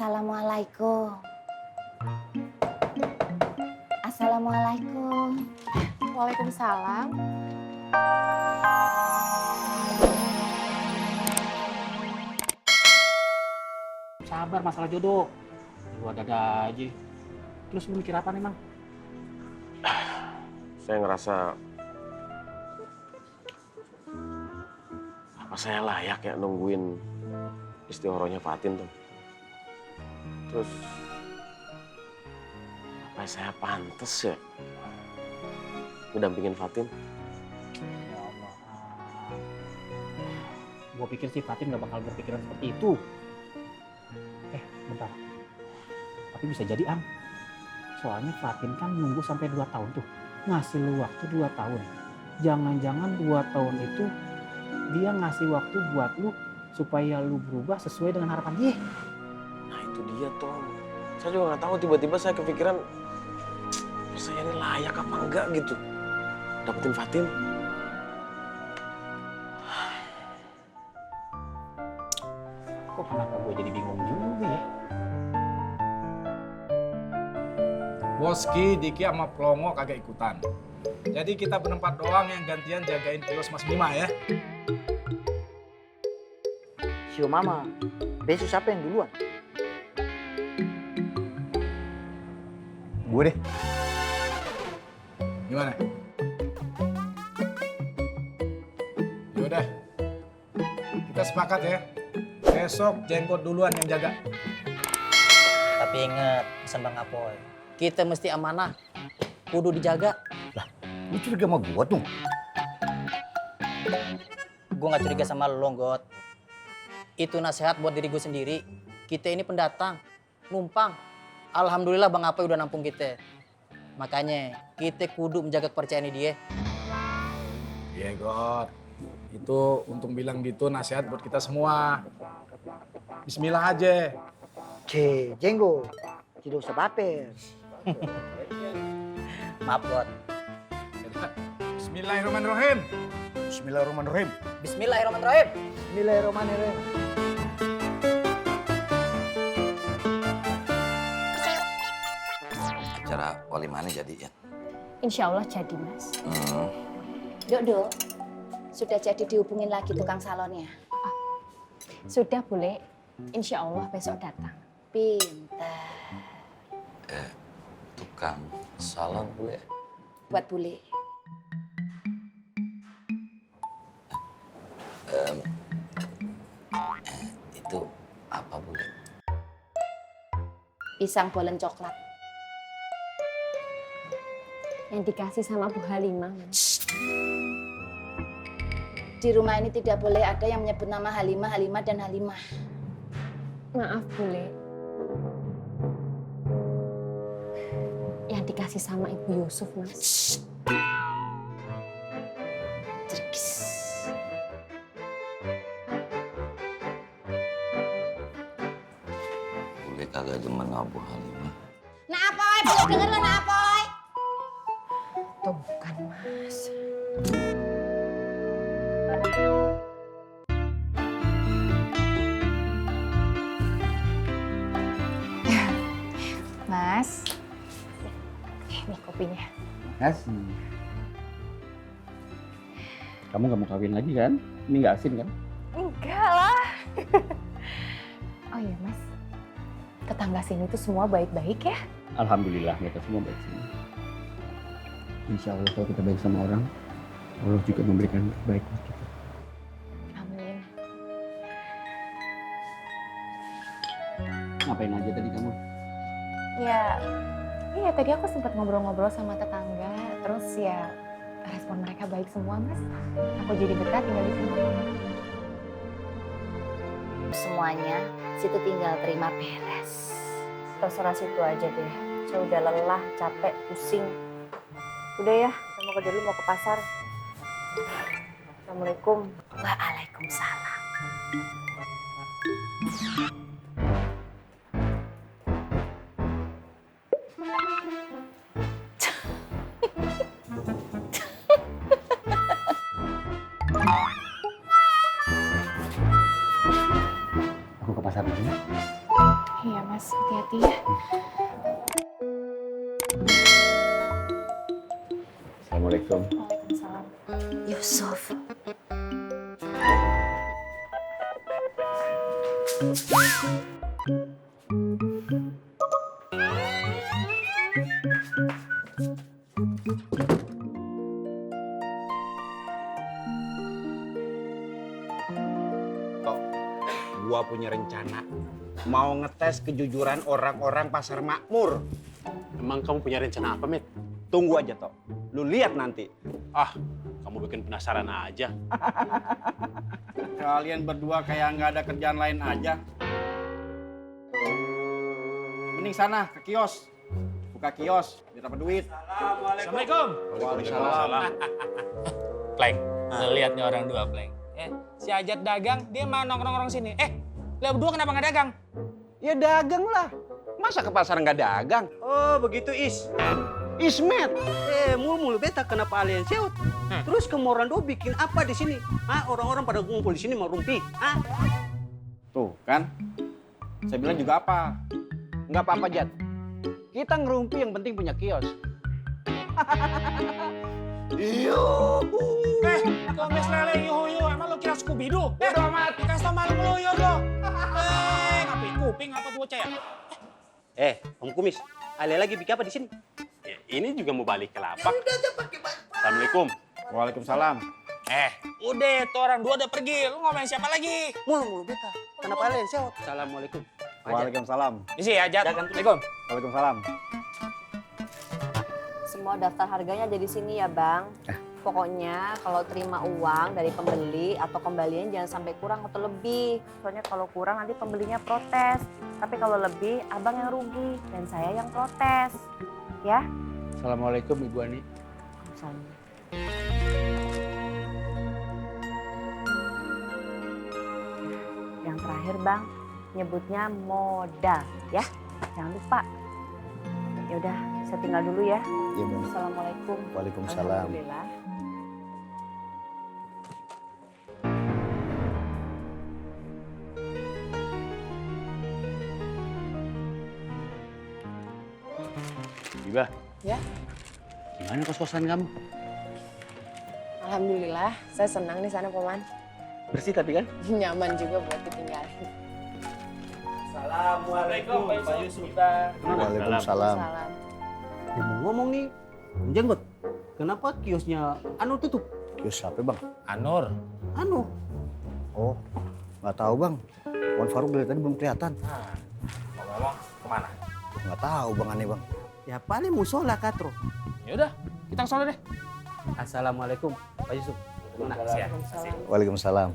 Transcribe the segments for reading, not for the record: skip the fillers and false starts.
Assalamualaikum. Assalamualaikum. Waalaikumsalam. Sabar masalah jodoh. Lu ada aja. Terus lu mikir apa nih, Mang? Saya ngerasa apa saya layak ya nungguin istihoronya Fatin tuh. Terus apa saya pantas ya ngedampingin Fatin? Ya Allah. Gua pikir sih Fatin gak bakal berpikiran seperti itu. Bentar. Tapi bisa jadi, Am. Soalnya Fatin kan nunggu sampai 2 tahun tuh. Ngasih lu waktu 2 tahun. Jangan-jangan 2 tahun itu dia ngasih waktu buat lu supaya lu berubah sesuai dengan harapan dia. Nah itu dia, Tom. Saya juga nggak tahu, tiba-tiba saya kepikiran saya ini layak apa enggak gitu dapetin Fatin. Kok kenapa gue jadi bingung juga ya? Boski, Diki sama Plongo kagak ikutan. Jadi kita berempat doang yang gantian jagain kios Mas Bima ya. Sio Mama, besok siapa yang duluan? Gue deh. Gimana? Yaudah, kita sepakat ya. Besok Jenggot duluan yang jaga. Tapi ingat, pesan Bang Apoy. Kita mesti amanah, kudu dijaga. Lu curiga sama gue tuh? Gue gak curiga sama lo, Got. Itu nasihat buat diri gue sendiri. Kita ini pendatang, numpang. Alhamdulillah Bang Apoy udah nampung kita. Makanya kita kudu menjaga kepercayaan dia. Iya, God. Itu untung bilang gitu nasihat buat kita semua. Bismillah aja. Jenggo, tidak usah baper. Maaf, God. Bismillahirrahmanirrahim. Bismillahirrahmanirrahim. Bismillahirrahmanirrahim. Bismillahirrahmanirrahim. Acara walimahnya jadi ya? Insya Allah jadi, Mas. Dok, sudah jadi dihubungin lagi tukang salonnya? Sudah, Bule. Insya Allah besok datang. Pintar. Tukang salon gue. Buat Bule. Itu apa boleh? Pisang bolen coklat. Yang dikasih sama Bu Halimah, Mas. Di rumah ini tidak boleh ada yang menyebut nama Halimah, Halimah, dan Halimah. Maaf, Bule. Yang dikasih sama Ibu Yusuf, Mas. Cergis. Boleh kagak demen Abu Halimah. Nah, Apoy, belum denger lo, nah, Apoy. Tuh kan, Mas. Mas. Ini kopinya. Kasih. Kamu gak mau kawin lagi kan? Ini gak asin kan? Enggak lah. Oh iya, Mas. Tetangga sini tuh semua baik-baik ya? Alhamdulillah mereka semua baik sini. Insya Allah kalau kita baik sama orang, Allah juga memberikan kebaikan buat kita. Amin. Ngapain aja tadi kamu? Ya, iya tadi aku sempat ngobrol-ngobrol sama tetangga. Terus ya respon mereka baik semua, Mas. Aku jadi betah tinggal di sini. Semuanya, situ tinggal terima beres. Terserah situ aja deh. Saya udah lelah, capek, pusing. Udah ya, saya mau kerja dulu, mau ke pasar. Assalamualaikum. Waalaikumsalam. Aku ke pasar dulu ya. Iya, Mas. Mas, hati-hati ya. Assalamualaikum. Waalaikumsalam. Yusuf. Gua punya rencana mau ngetes kejujuran orang-orang Pasar Makmur. Emang kamu punya rencana apa, Mit? Tunggu aja, Tok. Lu lihat nanti. Ah, kamu bikin penasaran aja. Kalian berdua kayak nggak ada kerjaan lain aja. Mending sana ke kios. Buka kios, biar dapat duit. Assalamualaikum. Waalaikumsalam. Pleng, ngeliat nih orang dua, Pleng. Si Ajat dagang, dia mau nongkrong-nongkrong sini. Lo berdua kenapa nggak dagang? Ya dagang lah. Masa ke pasar nggak dagang? Oh begitu Ismet. Mulu beta kenapa alien seut? Terus kamu orang do bikin apa di sini? Ah, orang-orang pada ngumpul di sini mau rumpi. Ah? Tuh kan. Saya bilang juga apa? Nggak apa-apa, Jat. Kita ngerumpi yang penting punya kios. Komes lele yuhu, emang lo kira Scooby-Doo? Bodo amat. Kasih tau malu lo, yo lo. Ngapain kuping apa tuh bocah ya? Om Kumis, ale lagi bikin apa di sini? Ya, ini juga mau balik ke lapak. Assalamualaikum. Waalaikumsalam. Udah, tuh orang dua udah pergi. Lu ngomongin siapa lagi? Mulu beta. Kenapa alien seut? Assalamualaikum. Waalaikumsalam. Isi Ajat. Assalamualaikum. Waalaikumsalam. Semua daftar harganya ada di sini ya, Bang. Pokoknya kalau terima uang dari pembeli atau kembalian jangan sampai kurang atau lebih. Soalnya kalau kurang nanti pembelinya protes. Tapi kalau lebih, abang yang rugi dan saya yang protes. Ya? Assalamualaikum Ibu Ani. Yang terakhir, Bang, nyebutnya modal, ya. Jangan lupa. Ya udah, saya tinggal dulu ya. Iya, Bang. Assalamualaikum. Waalaikumsalam. Alhamdulillah. Iba. Ya. Gimana kos-kosan kamu? Alhamdulillah, saya senang di sana, Paman. Bersih tapi kan? Nyaman juga buat ditinggalin. Assalamualaikum Pak Yusuf. Waalaikumsalam. Salam. Ngomong nih, Jenggot. Kenapa kiosnya Anu tutup? Kios siapa, Bang? Anur. Anu. Oh, nggak tahu, Bang. Wan Faruk dari tadi belum kelihatan. Ngomong-ngomong, kemana? Nggak tahu, Bang Ani, Bang. Ya paling musola katro. Ya udah, kita ke sana deh. Assalamualaikum Pak Yusuf. Nah, siap. Waalaikumsalam.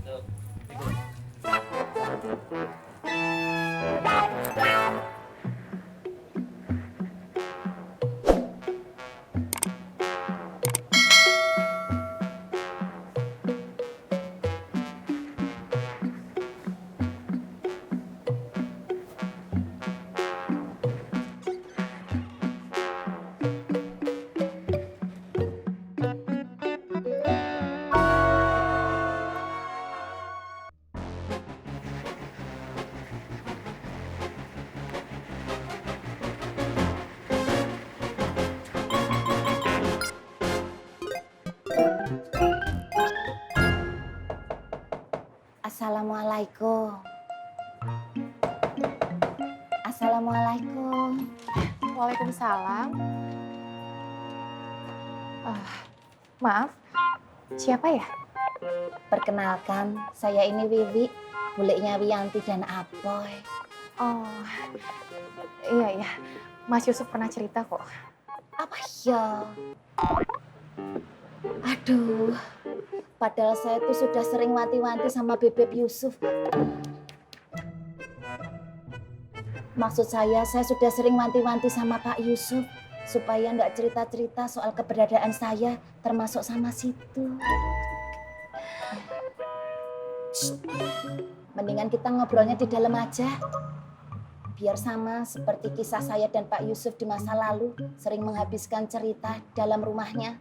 Assalamualaikum. Assalamualaikum. Waalaikumsalam. Maaf, siapa ya? Perkenalkan, saya ini Wiwi, buleknya Wiyanti dan Apoy. Oh, iya. Mas Yusuf pernah cerita kok. Apa ya? Aduh, padahal saya tuh sudah sering wanti-wanti sama Bebek Yusuf. Maksud saya sudah sering wanti-wanti sama Pak Yusuf supaya nggak cerita-cerita soal keberadaan saya, termasuk sama situ. Shh. Mendingan kita ngobrolnya di dalam aja. Biar sama seperti kisah saya dan Pak Yusuf di masa lalu, sering menghabiskan cerita dalam rumahnya.